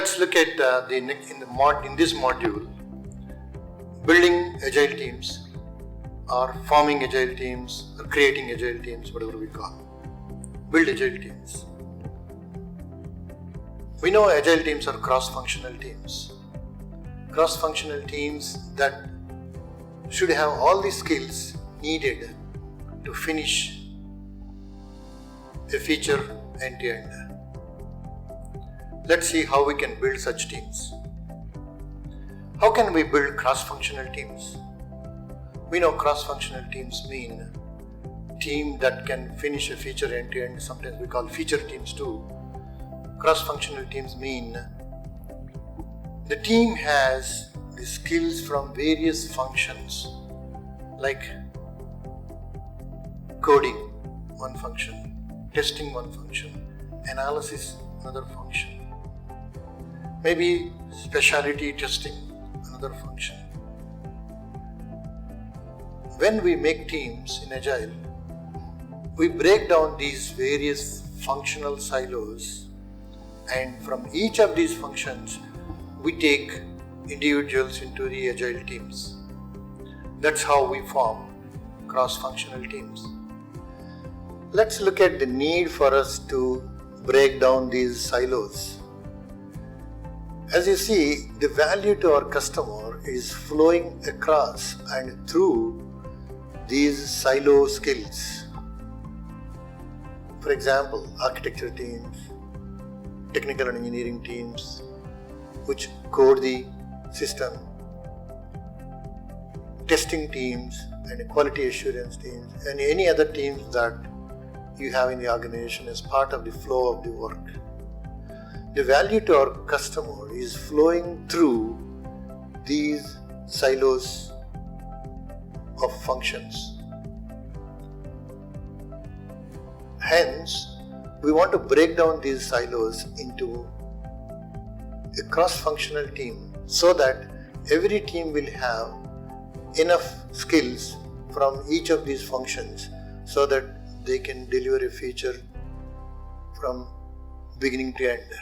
Let's look at in this module, building agile teams, or forming agile teams, or creating agile teams, whatever we call. Build agile teams. We know agile teams are cross-functional teams. Cross-functional teams that should have all the skills needed to finish a feature end-to-end. Let's see how we can build such teams. How can we build cross-functional teams? We know cross-functional teams mean team that can finish a feature end-to-end. Sometimes we call feature teams too. Cross-functional teams mean the team has the skills from various functions, like coding, one function, testing, one function, analysis, another function, maybe specialty testing, another function. When we make teams in Agile, we break down these various functional silos, and from each of these functions we take individuals into the Agile teams. That's how we form cross-functional teams. Let's look at the need for us to break down these silos. As you see, the value to our customer is flowing across and through these silo skills. For example, architecture teams, technical and engineering teams, which code the system, testing teams, and quality assurance teams, and any other teams that you have in the organization as part of the flow of the work. The value to our customer is flowing through these silos of functions. Hence, we want to break down these silos into a cross-functional team so that every team will have enough skills from each of these functions so that they can deliver a feature from beginning to end.